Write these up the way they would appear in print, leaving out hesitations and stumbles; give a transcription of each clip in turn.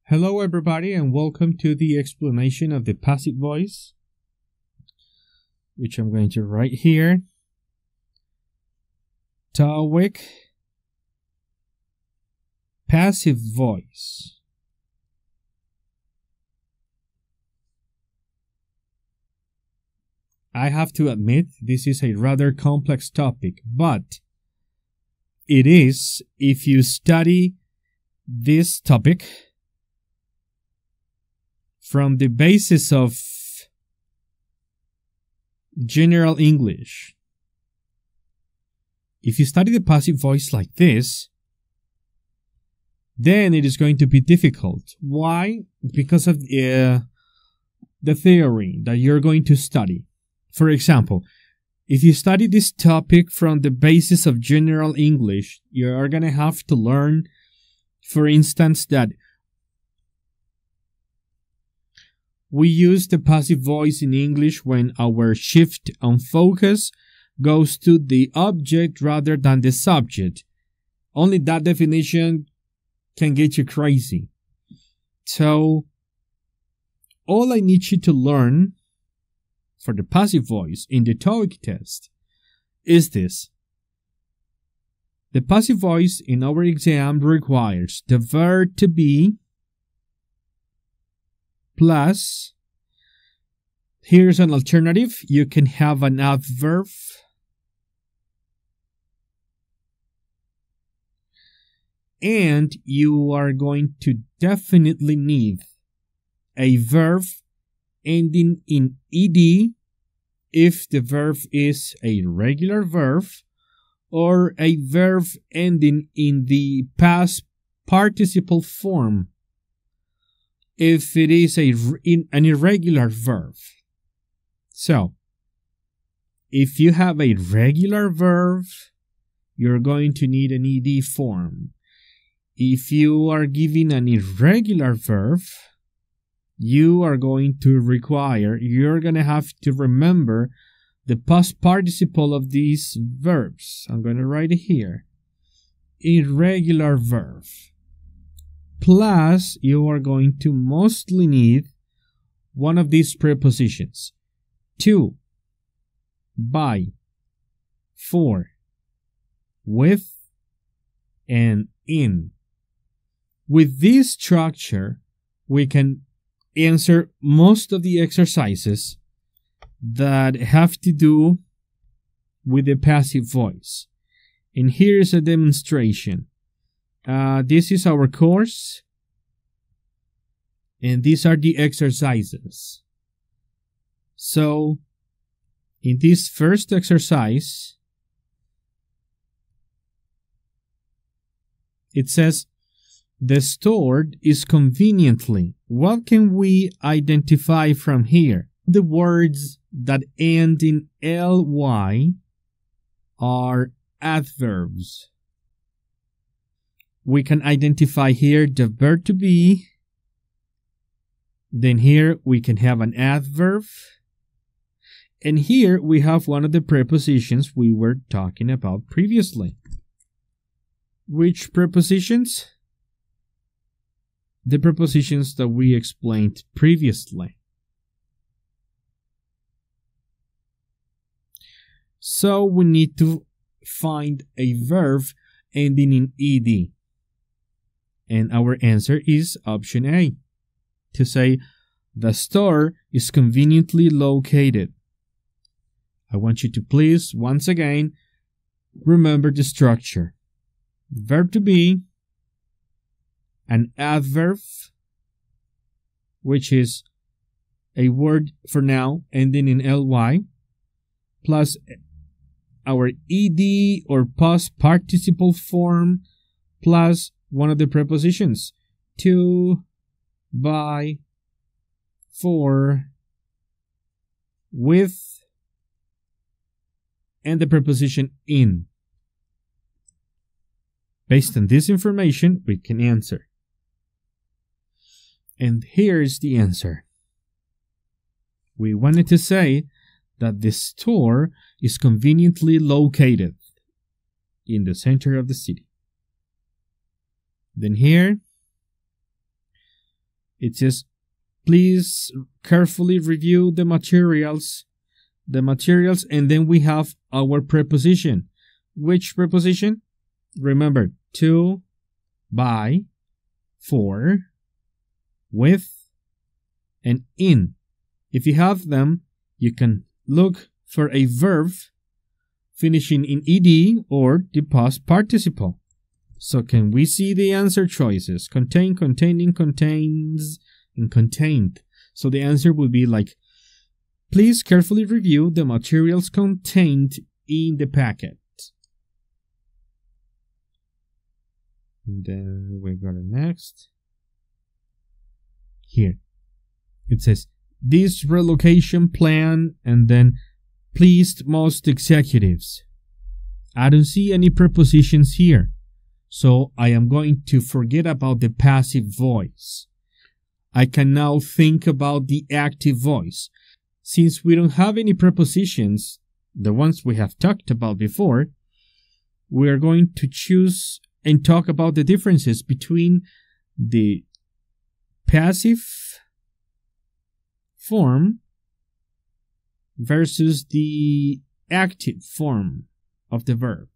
Hello everybody and welcome to the explanation of the passive voice, which I'm going to write here. Toeic passive voice. I have to admit this is a rather complex topic, but it is if you study this topic from the basis of general English. If you study the passive voice like this, then it is going to be difficult. Why? Because of the theory that you're going to study. For example, if you study this topic from the basis of general English, you are going to have to learn, for instance, that we use the passive voice in English when our shift on focus goes to the object rather than the subject. Only that definition can get you crazy. So, all I need you to learn for the passive voice in the Toeic test is this. The passive voice in our exam requires the verb to be plus, here's an alternative, you can have an adverb and you are going to definitely need a verb ending in ed if the verb is a regular verb, or a verb ending in the past participle form if it is an irregular verb. So, if you have a regular verb, you're going to need an ed form. If you are giving an irregular verb, you're going to have to remember the past participle of these verbs. I'm going to write it here. Irregular verb. Plus, you are going to mostly need one of these prepositions. To, by, for, with, and in. With this structure, we can answer most of the exercises that have to do with the passive voice. And here's a demonstration. This is our course, and these are the exercises. So, in this first exercise, it says, the store is conveniently. What can we identify from here? The words that end in ly are adverbs. We can identify here the verb to be. Then here we can have an adverb. And here we have one of the prepositions we were talking about previously. Which prepositions? The prepositions that we explained previously. So we need to find a verb ending in ed. And our answer is option A, to say the store is conveniently located. I want you to please, once again, remember the structure. Verb to be, an adverb, which is a word for now ending in ly, plus our ed or past participle form, plus one of the prepositions, to, by, for, with, and the preposition in. Based on this information, we can answer. And here's the answer. We wanted to say that the store is conveniently located in the center of the city. Then here, It says, please carefully review the materials, and then we have our preposition. Which preposition? Remember, to, by, for, with, and in. If you have them, you can look for a verb finishing in ed or the past participle. So can we see the answer choices? Contain, containing, contains, and contained. So the answer will be like, please carefully review the materials contained in the packet. And then we go to next. Here. It says, this relocation plan, and then pleased most executives. I don't see any prepositions here. So I am going to forget about the passive voice. I can now think about the active voice. Since we don't have any prepositions, the ones we have talked about before, we are going to choose and talk about the differences between the passive form versus the active form of the verb.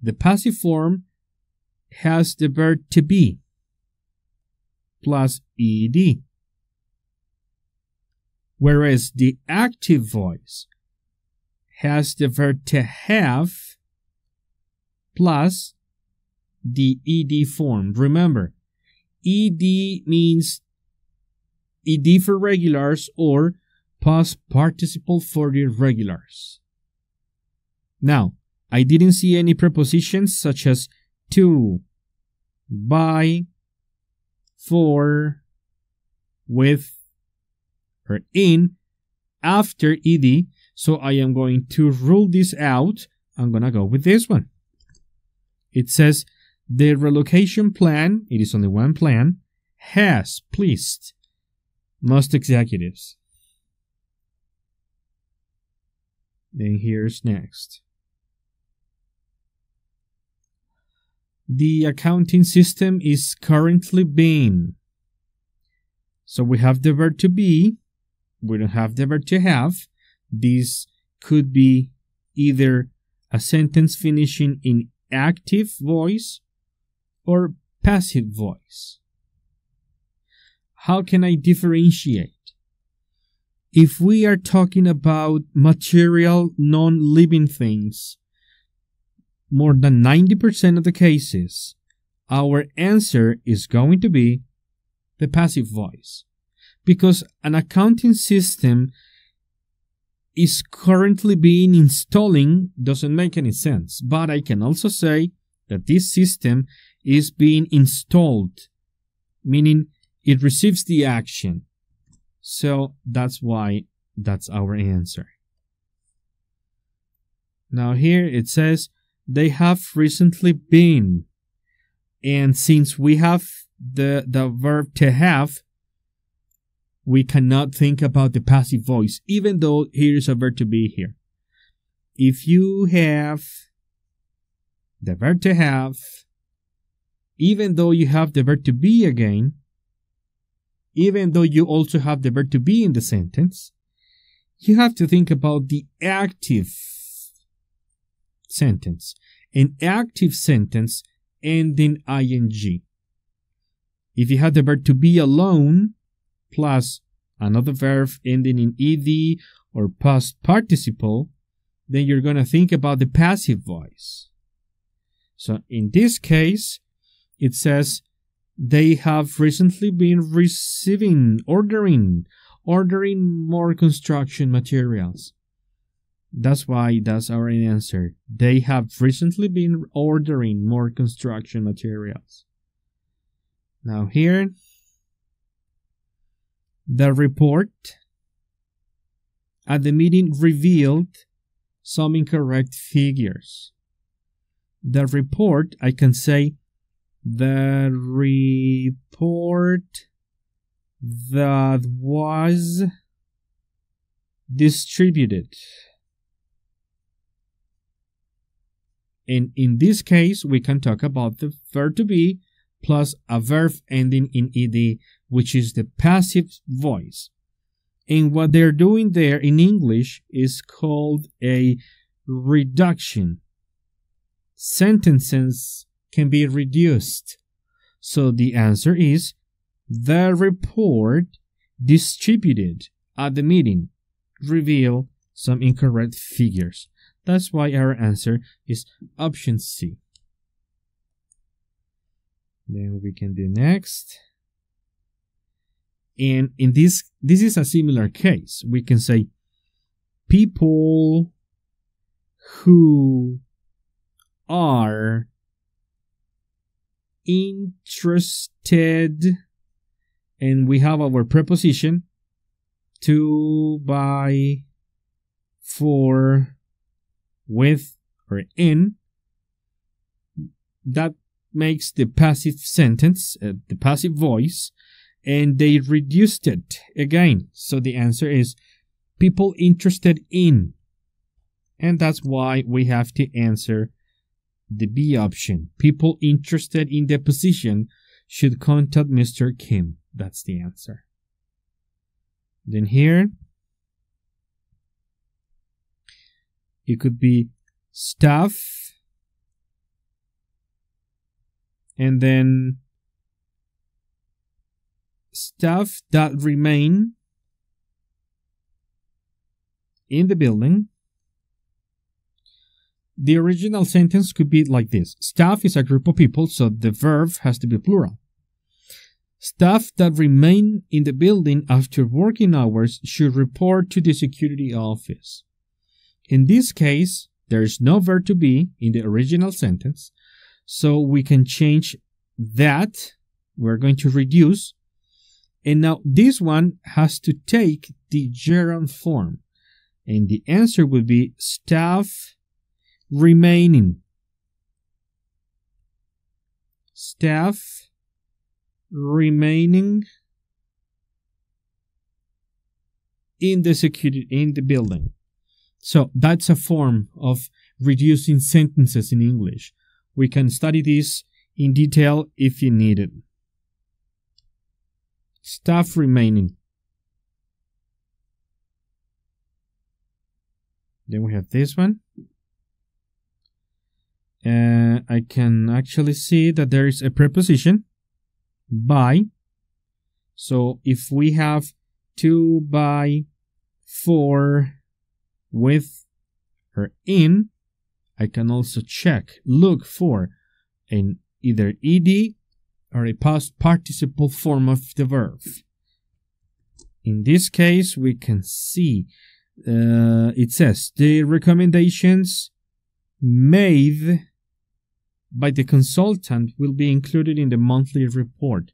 The passive form has the verb to be plus ed, whereas the active voice has the verb to have plus the ed form. Remember, ed means ed for regulars or past participle for the irregulars. Now, I didn't see any prepositions such as to, by, for, with, or in after ed, so I am going to rule this out. I'm going to go with this one. It says, the relocation plan, it is only one plan, has pleased most executives. Then here's next. The accounting system is currently being. So we have the verb to be. We don't have the verb to have. This could be either a sentence finishing in active voice or passive voice. How can I differentiate? If we are talking about material, non-living things, more than 90% of the cases, our answer is going to be the passive voice. Because an accounting system is currently being installing doesn't make any sense. But I can also say that this system is being installed, meaning it receives the action. So that's why that's our answer. Now here it says, they have recently been. And since we have the verb to have, we cannot think about the passive voice, even though here is a verb to be here. If you have the verb to have, even though you have the verb to be again, even though you also have the verb to be in the sentence, you have to think about the active sentence. An active sentence ending ing. If you have the verb to be alone plus another verb ending in ed or past participle, then you're going to think about the passive voice. So in this case, it says they have recently been ordering more construction materials. That's why that's our answer. They have recently been ordering more construction materials. Now here, the report at the meeting revealed some incorrect figures. The report, I can say, the report that was distributed. And in this case, we can talk about the verb to be plus a verb ending in ed, which is the passive voice. And what they're doing there in English is called a reduction. Sentences can be reduced. So the answer is the report distributed at the meeting reveal some incorrect figures. That's why our answer is option C. Then we can do next. And in this is a similar case. We can say people who are interested, and we have our preposition to, by, for, with, or in. That makes the passive sentence, the passive voice, and they reduced it again. So the answer is people interested in. And that's why we have to answer the B option. People interested in the position should contact Mr. Kim. That's the answer. Then here, it could be staff, and then staff that remain in the building. The original sentence could be like this. Staff is a group of people, so the verb has to be plural. Staff that remain in the building after working hours should report to the security office. In this case, there is no verb to be in the original sentence, so we can change that. We're going to reduce. And now this one has to take the gerund form. And the answer would be staff remaining. Staff remaining in the building. So that's a form of reducing sentences in English. We can study this in detail if you need it. Staff remaining. Then we have this one. I can actually see that there is a preposition, by. So if we have to, by, for, with, or in, I can also look for an either ed or a past participle form of the verb. In this case, we can see it says the recommendations made by the consultant will be included in the monthly report.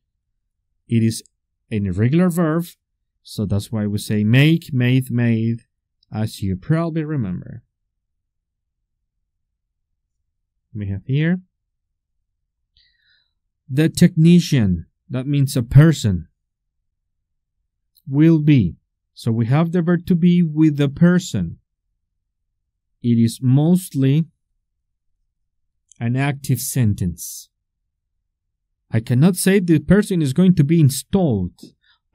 It is an irregular verb, so that's why we say make, made, as you probably remember. We have here the technician, that means a person, will be. So we have the verb to be with the person. It is mostly an active sentence. I cannot say the person is going to be installed.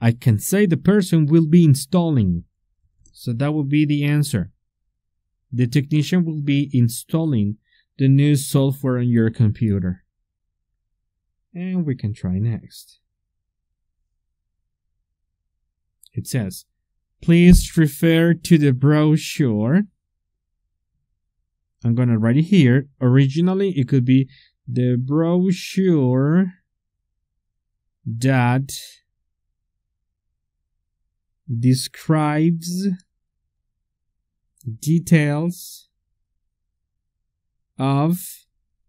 I can say the person will be installing. So that will be the answer. The technician will be installing the new software on your computer. And we can try next. It says, please refer to the brochure. I'm going to write it here. Originally, it could be the brochure that describes details of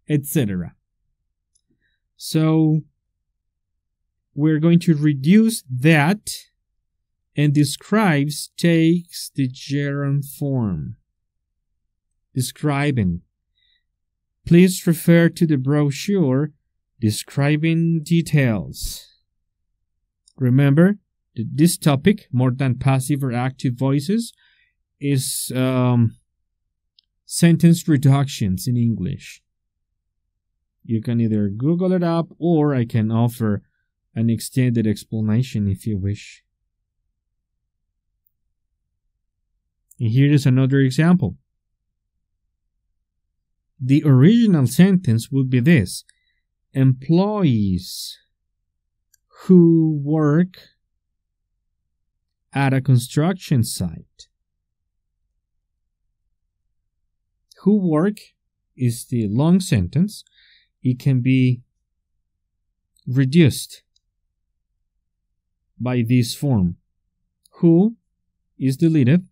etc. So we're going to reduce that, and describes takes the gerund form. Describing. Please refer to the brochure describing details. Remember that this topic, more than passive or active voices, is sentence reductions in English. You can either Google it up, or I can offer an extended explanation if you wish. And here is another example. The original sentence would be this: employees who work at a construction site. Who work is the long sentence. It can be reduced by this form. Who is deleted,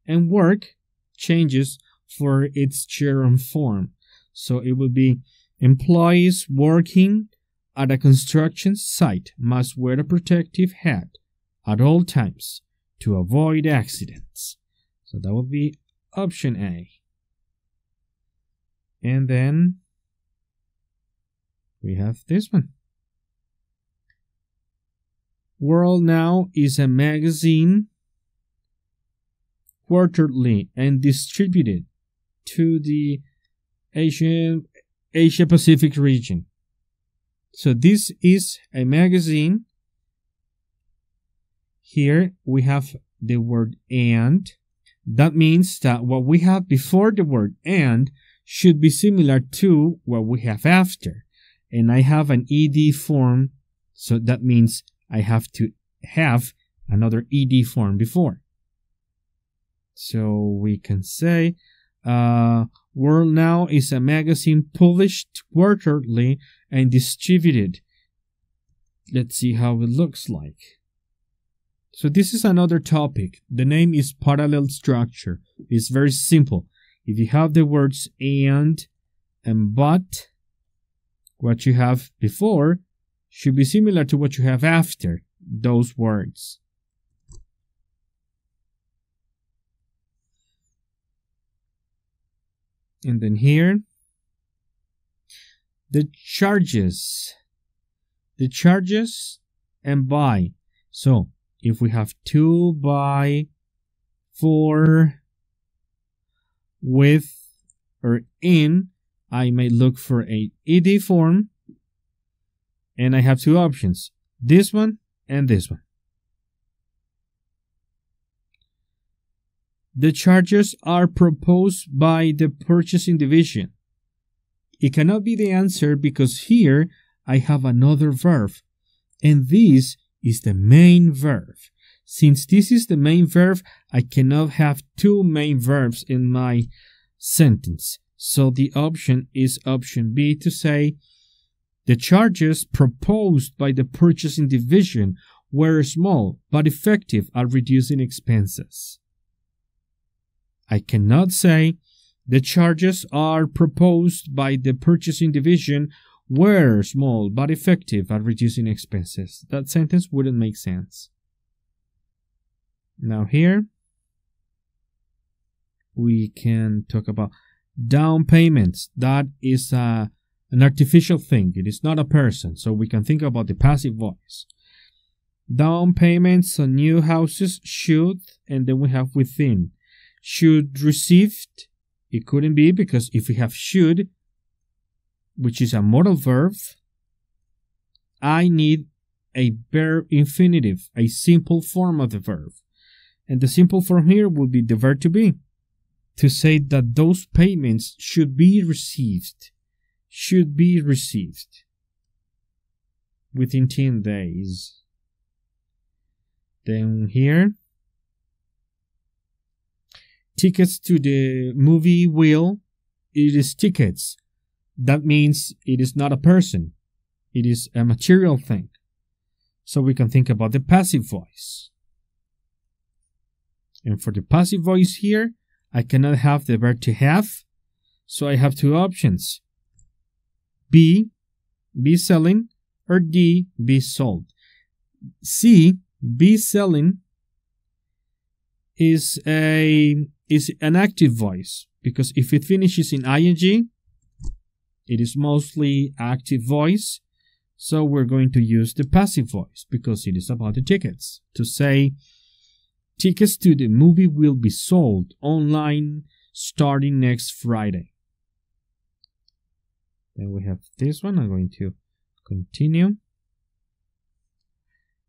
and work changes for its gerund form. So it will be employees working at a construction site must wear a protective hat at all times to avoid accidents. So that would be option A. And then we have this one. World Now is a magazine quarterly and distributed to the Asia Pacific region. So this is a magazine. Here we have the word and. That means that what we have before the word and should be similar to what we have after. And I have an ed form, so that means I have to have another ed form before. So we can say, World Now is a magazine published quarterly and distributed. Let's see how it looks like. So this is another topic. The name is parallel structure. It's very simple. If you have the words and but, what you have before should be similar to what you have after those words. And then here, the charges and by. So if we have to, by, for, with, or in, I may look for a ed form, and I have two options, this one and this one. The charges are proposed by the purchasing division. It cannot be the answer because here I have another verb, and this is the main verb. Since this is the main verb, I cannot have two main verbs in my sentence. So the option is option B, to say the charges proposed by the purchasing division were small but effective at reducing expenses. I cannot say the charges are proposed by the purchasing division were small but effective at reducing expenses. That sentence wouldn't make sense. Now here we can talk about down payments. That is an artificial thing. It is not a person. So we can think about the passive voice. Down payments on new houses should, and then we have within. Should received, it couldn't be, because if we have should, which is a modal verb, I need a verb infinitive, a simple form of the verb. And the simple form here would be the verb to be, to say that those payments should be received within 10 days. Then here, tickets to the movie will, it is tickets. That means it is not a person. It is a material thing. So we can think about the passive voice. And for the passive voice here, I cannot have the verb to have. So I have two options. B, be selling, or D, be sold. C, be selling, is an active voice, because if it finishes in ing, it is mostly active voice. So we're going to use the passive voice because it is about the tickets. To say, tickets to the movie will be sold online starting next Friday. Then we have this one. I'm going to continue.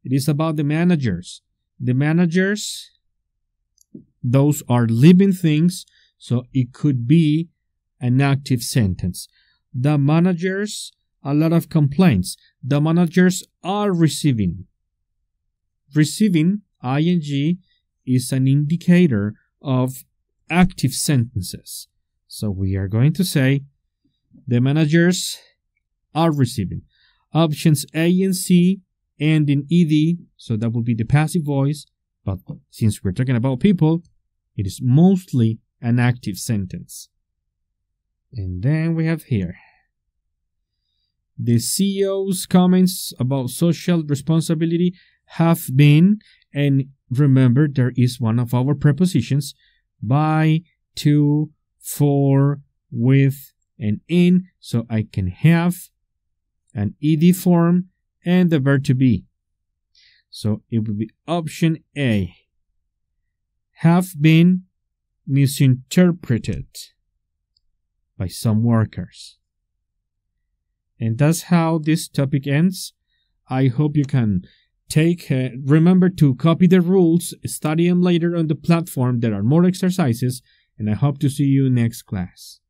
It is about the managers. The managers, those are living things, so it could be an active sentence. The managers, a lot of complaints. The managers are receiving. Receiving, ing, is an indicator of active sentences. So we are going to say the managers are receiving. Options A and C end in ed, so that will be the passive voice, but since we're talking about people, it is mostly an active sentence. And then we have here the CEO's comments about social responsibility have been, and remember there is one of our prepositions, by, to, for, with, and in, so I can have an ed form and the verb to be. So it would be option A. Have been misinterpreted by some workers. And that's how this topic ends. I hope you can remember to copy the rules, study them later on the platform. There are more exercises, and I hope to see you next class.